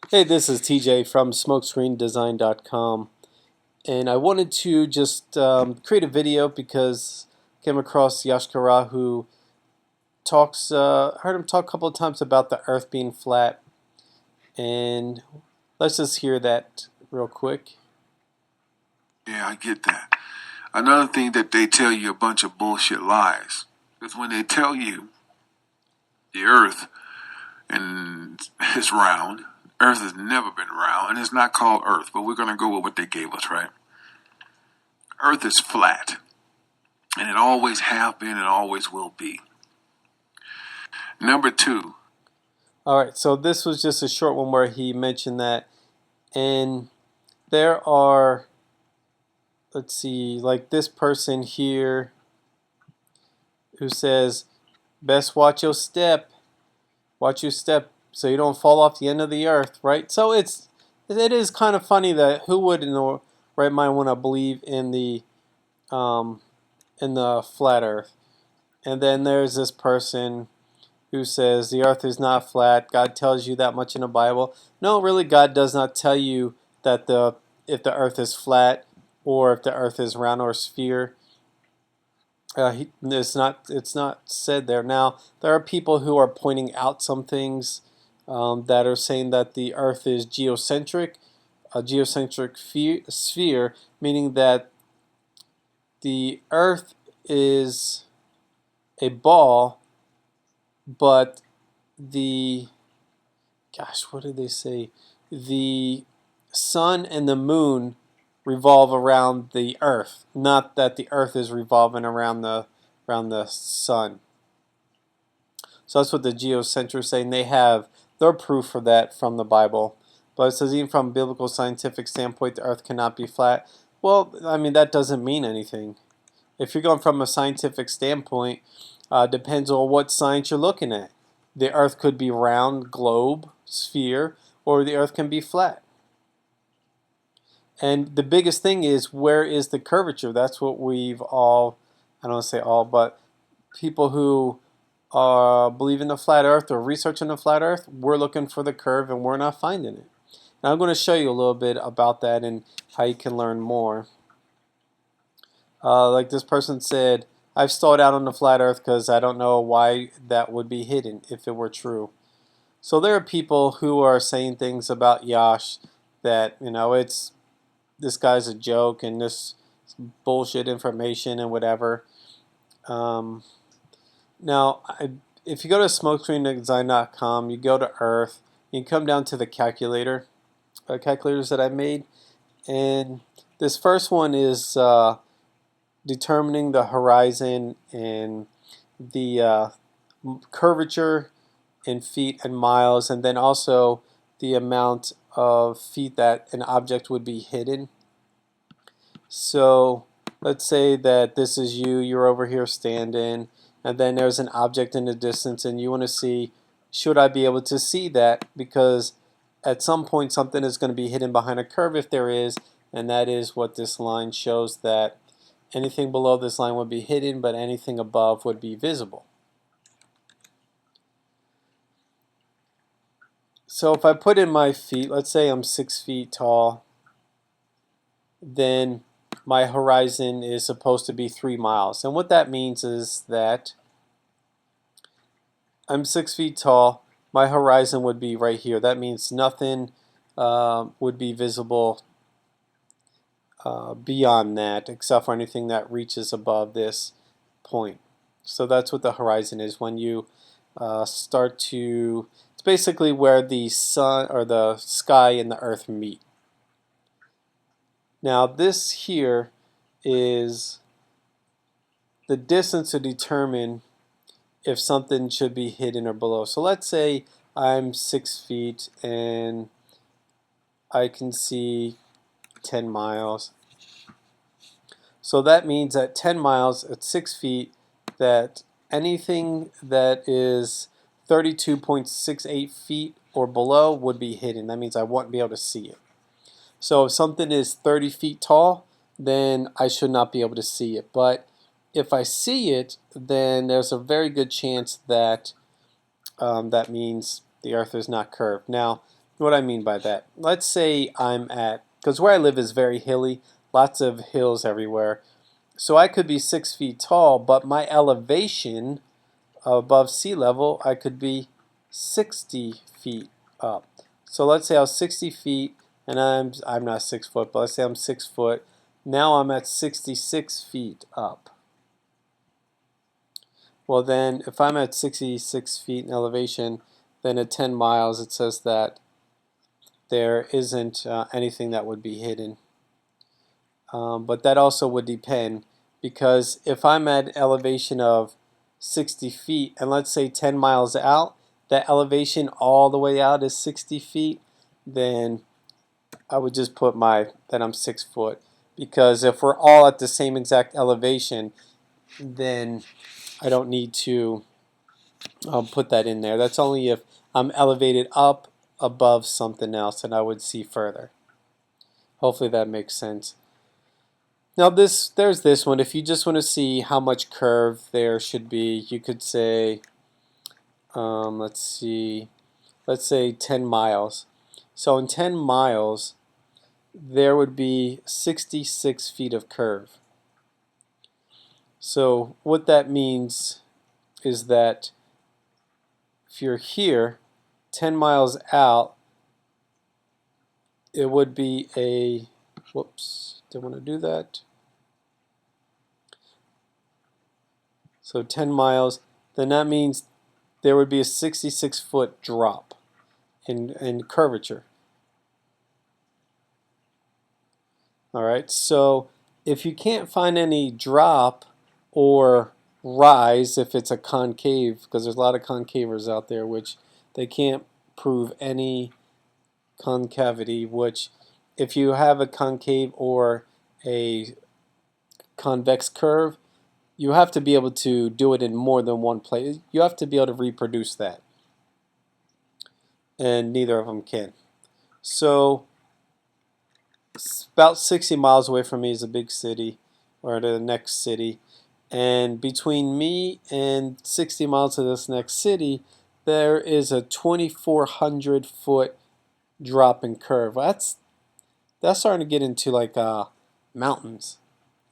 Hey, this is TJ from smokescreendesign.com, and I wanted to just create a video because I came across Yash Qaraah, who talks. Heard him talk a couple of times about the Earth being flat, and let's just hear that real quick. Yeah, I get that. Another thing that they tell you a bunch of bullshit lies is when they tell you the earth and is round. Earth has never been round and it's not called earth, but we're going to go with what they gave us, right? Earth is flat and it always have been and always will be. Number two, All right, so this was just a short one where he mentioned that, and there are, let's see, like this person here who says, "Best watch your step so you don't fall off the end of the earth," right? So it is kind of funny that who would in the right mind want to believe um, in the flat earth. And then there's this person who says the earth is not flat. God tells you that much in the Bible. No, really, God does not tell you that the if the earth is flat or if the earth is round or sphere. It's not said there. Now there are people who are pointing out some things that are saying that the Earth is geocentric, a geocentric sphere, meaning that the Earth is a ball, but the what did they say? The sun and the moon revolve around the Earth, not that the Earth is revolving around the sun. So that's what the geocentrists saying. They have their proof for that from the Bible. But it says even from a biblical scientific standpoint, the earth cannot be flat. Well, I mean, that doesn't mean anything. If you're going from a scientific standpoint, depends on what science you're looking at. The earth could be round, globe, sphere, or the earth can be flat. And the biggest thing is, where is the curvature? That's what we've all, I don't want to say all, but people who believe in the flat earth or researching the flat earth, we're looking for the curve and we're not finding it. And I'm going to show you a little bit about that and how you can learn more. Like this person said, I've stalled out on the flat earth because I don't know why that would be hidden if it were true. So there are people who are saying things about Yash that, it's this guy's a joke and this bullshit information and whatever. Um, Now, if you go to smokescreendesign.com, you go to Earth, you can come down to the calculators that I made, and this first one is determining the horizon and the curvature in feet and miles, and then also the amount of feet that an object would be hidden. So let's say that this is you're over here standing, and then there's an object in the distance, and you want to see, should I be able to see that? Because at some point something is going to be hidden behind a curve if there is, and that is what this line shows, that anything below this line would be hidden, but anything above would be visible. So if I put in my feet, let's say I'm 6 feet tall, then my horizon is supposed to be 3 miles. And what that means is that I'm 6 feet tall. My horizon would be right here. That means nothing would be visible beyond that, except for anything that reaches above this point. So that's what the horizon is when you start to. It's basically where the sun or the sky and the earth meet. Now this here is the distance to determine if something should be hidden or below. So let's say I'm 6 feet and I can see 10 miles. So that means at 10 miles at 6 feet that anything that is 32.68 feet or below would be hidden. That means I won't be able to see it. So if something is 30 feet tall, then I should not be able to see it. But if I see it, then there's a very good chance that that means the earth is not curved. Now, What I mean by that, let's say I'm at, because where I live is very hilly, lots of hills everywhere. So I could be 6 feet tall, but my elevation above sea level, I could be 60 feet up. So let's say I was 60 feet, and I'm not 6 foot, but let's say I'm 6 foot. Now I'm at 66 feet up. Well then, if I'm at 66 feet in elevation, then at 10 miles it says that there isn't anything that would be hidden. But that also would depend, because if I'm at elevation of 60 feet and let's say 10 miles out, that elevation all the way out is 60 feet, then I would just put that I'm 6 foot, because if we're all at the same exact elevation, then I don't need to put that in there. That's only if I'm elevated up above something else and I would see further. Hopefully that makes sense. Now there's this one. If you just want to see how much curve there should be, you could say, let's see, let's say 10 miles. So in 10 miles, there would be 66 feet of curve. So what that means is that if you're here, 10 miles out, it would be a, whoops, didn't want to do that. So 10 miles, then that means there would be a 66-foot drop in curvature. All right, so if you can't find any drop or rise, if it's a concave, because there's a lot of concavers out there which they can't prove any concavity, which if you have a concave or a convex curve, you have to be able to do it in more than one place. You have to be able to reproduce that, and neither of them can. So about 60 miles away from me is a big city, or the next city, and between me and 60 miles of this next city, there is a 2,400 foot drop in curve. That's starting to get into like mountains,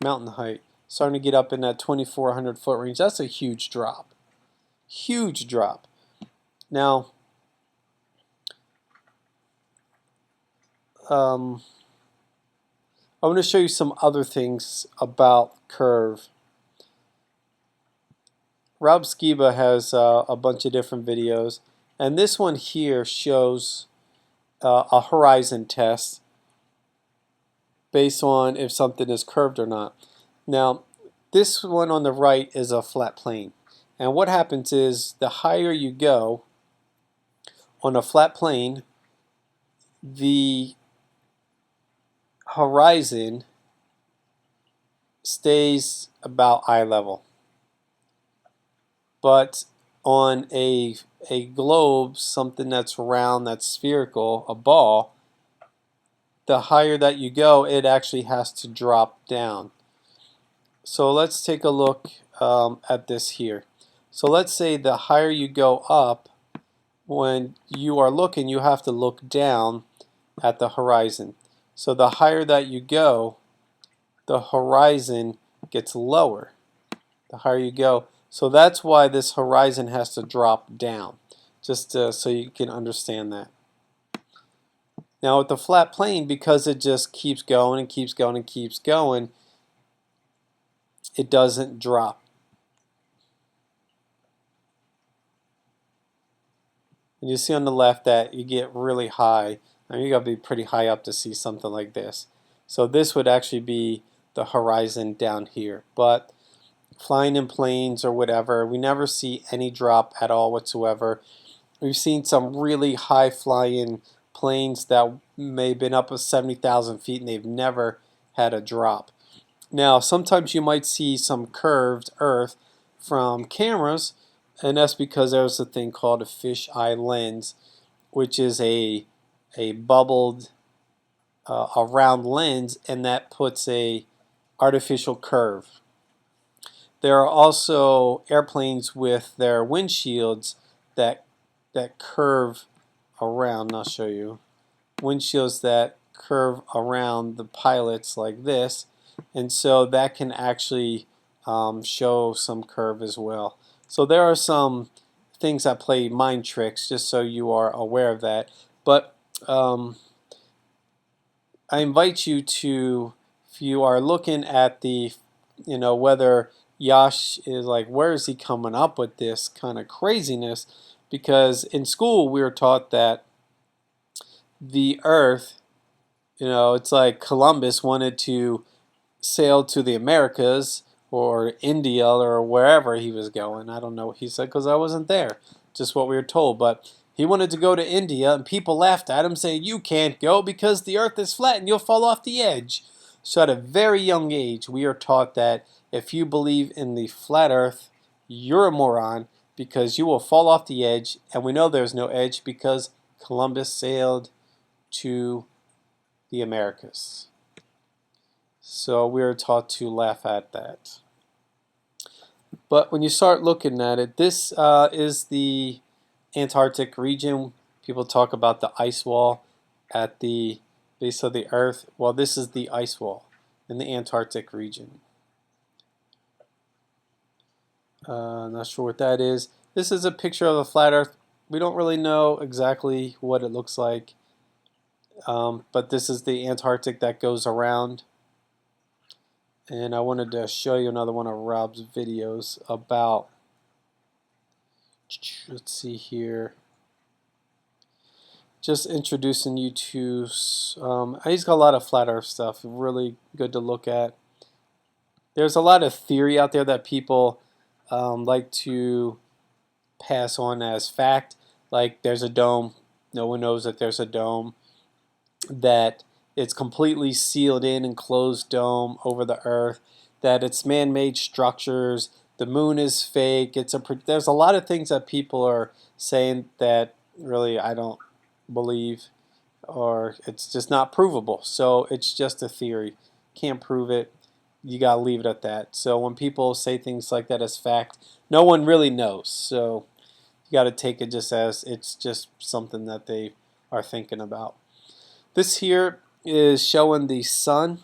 mountain height, starting to get up in that 2,400 foot range. That's a huge drop, huge drop. Now, I'm going to show you some other things about curve. Rob Skiba has a bunch of different videos, and this one here shows a horizon test based on if something is curved or not. Now, this one on the right is a flat plane, and what happens is the higher you go on a flat plane, the horizon stays about eye level. But on a globe, something that's round, that's spherical, a ball, the higher that you go, it actually has to drop down. So let's take a look at this here. So let's say the higher you go up, when you are looking, you have to look down at the horizon. So the higher that you go, the horizon gets lower. The higher you go. So that's why this horizon has to drop down, just so you can understand that. Now with the flat plane, because it just keeps going and keeps going and keeps going, it doesn't drop. And you see on the left that you get really high. I mean, you gotta be pretty high up to see something like this. So this would actually be the horizon down here. But flying in planes or whatever, we never see any drop at all whatsoever. We've seen some really high flying planes that may have been up to 70,000 feet and they've never had a drop. Now, sometimes you might see some curved earth from cameras, and that's because there's a thing called a fisheye lens, which is a bubbled, a round lens, and that puts a artificial curve. There are also airplanes with their windshields that curve around. I'll show you windshields that curve around the pilots like this, and so that can actually show some curve as well. So there are some things that play mind tricks, just so you are aware of that. But I invite you to, if you are looking at the, whether Yash is like, where is he coming up with this kind of craziness? Because in school we were taught that the Earth, it's like Columbus wanted to sail to the Americas or India or wherever he was going. I don't know what he said because I wasn't there. Just what we were told. But he wanted to go to India, and people laughed at him, saying, "You can't go because the Earth is flat and you'll fall off the edge." So at a very young age, we are taught that if you believe in the flat Earth, you're a moron because you will fall off the edge. And we know there's no edge because Columbus sailed to the Americas. So we are taught to laugh at that. But when you start looking at it, this is the Antarctic region. People talk about the ice wall at the base of the Earth. Well, this is the ice wall in the Antarctic region. Not sure what that is. This is a picture of the flat Earth. We don't really know exactly what it looks like, but this is the Antarctic that goes around. And I wanted to show you another one of Rob's videos about, let's see here, just introducing you to, he's got a lot of flat earth stuff, really good to look at. There's a lot of theory out there that people like to pass on as fact, like there's a dome, no one knows that there's a dome, that it's completely sealed in and closed dome over the earth, that it's man-made structures, the moon is fake. There's a lot of things that people are saying that really I don't believe, or it's just not provable. So it's just a theory. Can't prove it. You gotta leave it at that. So when people say things like that as fact, no one really knows. So you gotta take it just as it's just something that they are thinking about. This here is showing the sun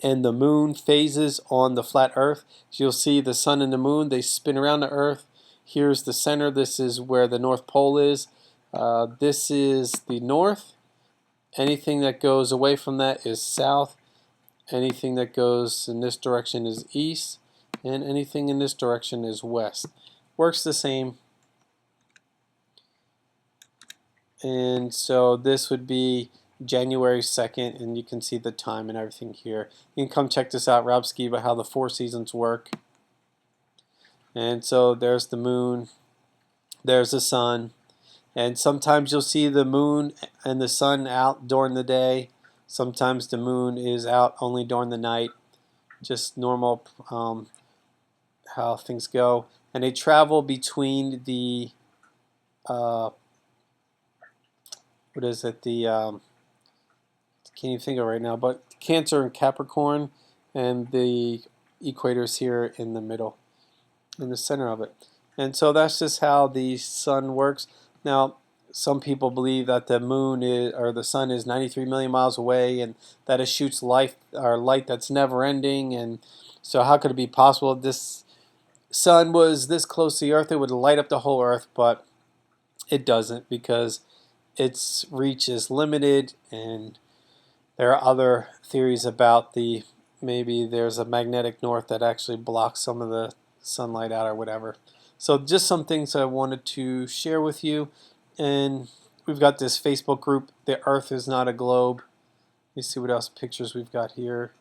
and the moon phases on the flat earth. So you'll see the sun and the moon, they spin around the earth. Here's the center. This is where the North Pole is. This is the north. Anything that goes away from that is south. Anything that goes in this direction is east. And anything in this direction is west. Works the same. And so this would be January 2nd, and you can see the time and everything here. You can come check this out, Rob Skiba, how the 4 seasons work. And so there's the moon, there's the sun, and sometimes you'll see the moon and the sun out during the day. Sometimes the moon is out only during the night. Just normal how things go. And they travel between the what is it, the can't even think of it right now, but Cancer and Capricorn, and the equator's here in the middle, in the center of it. And so that's just how the sun works. Now, some people believe that the moon is, or the sun is 93 million miles away, and that it shoots light that's never ending. And so how could it be possible if this sun was this close to the Earth? It would light up the whole Earth, but it doesn't, because its reach is limited, and there are other theories about maybe there's a magnetic north that actually blocks some of the sunlight out or whatever. So just some things I wanted to share with you. And we've got this Facebook group, The Earth is Not a Globe. Let me see what else pictures we've got here.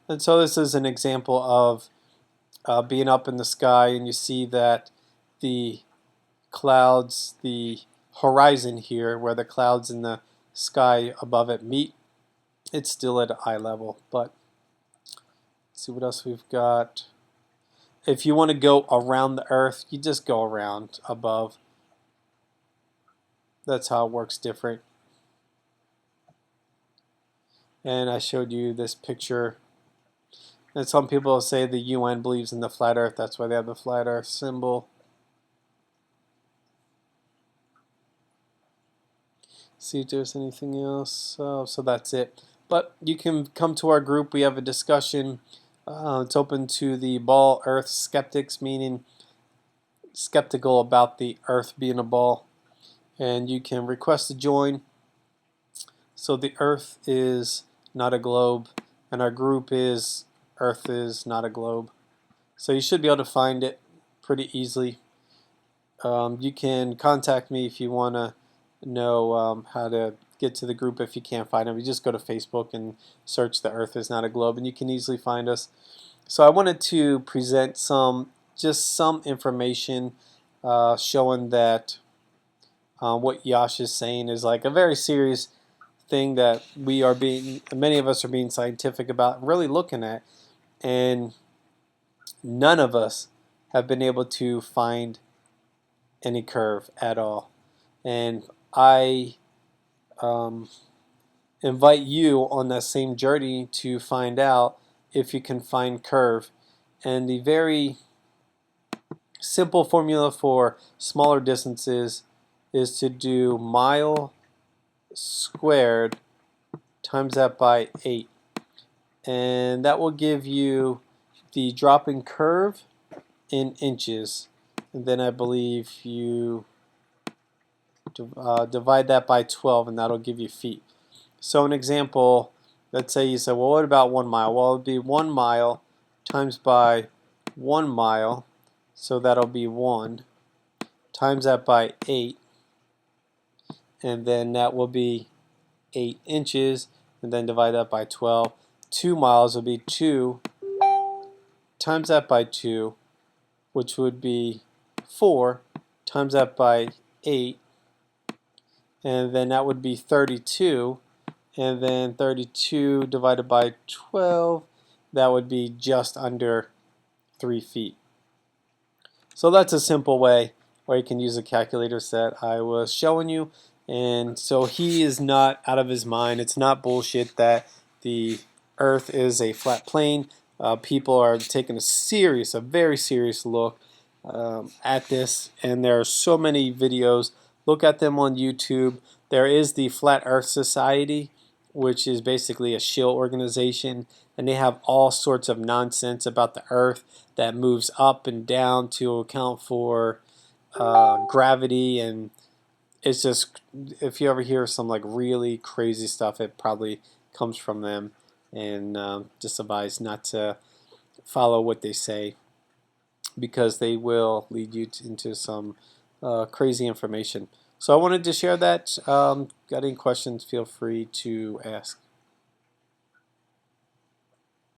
And so this is an example of being up in the sky, and you see that the clouds, the horizon here, where the clouds and the sky above it meet, it's still at eye level. But let's see what else we've got. If you want to go around the Earth, you just go around above. That's how it works different. And I showed you this picture. And some people say the UN believes in the flat Earth. That's why they have the flat Earth symbol. see if there's anything else. So that's it. But you can come to our group. We have a discussion. It's open to the ball Earth skeptics, meaning skeptical about the Earth being a ball. And you can request to join. So the Earth is not a globe, and our group is Earth is not a globe. So you should be able to find it pretty easily. You can contact me if you want to know how to get to the group if you can't find it. You just go to Facebook and search "The Earth is not a globe," and you can easily find us. So I wanted to present just some information showing that what Yash is saying is like a very serious thing that many of us are being scientific about, really looking at, and none of us have been able to find any curve at all. And I um, invite you on that same journey to find out if you can find curve. And the very simple formula for smaller distances is to do mile squared times that by 8. And that will give you the dropping curve in inches. And then I believe you divide that by 12, and that'll give you feet. So an example, let's say you said, well, what about 1 mile? Well, it would be 1 mile times by 1 mile, so that'll be 1, times that by 8, and then that will be 8 inches, and then divide that by 12. 2 miles will be 2, times that by 2, which would be 4, times that by 8, and then that would be 32, and then 32 divided by 12, that would be just under 3 feet. So that's a simple way where you can use the calculators that I was showing you. And so he is not out of his mind. It's not bullshit that the Earth is a flat plane. People are taking a very serious look at this, and there are so many videos. Look at them on YouTube. There is the Flat Earth Society, which is basically a shill organization, and they have all sorts of nonsense about the Earth that moves up and down to account for gravity. And it's just, if you ever hear some like really crazy stuff, it probably comes from them. And just advise not to follow what they say, because they will lead you into some crazy information. So I wanted to share that. Got any questions, feel free to ask.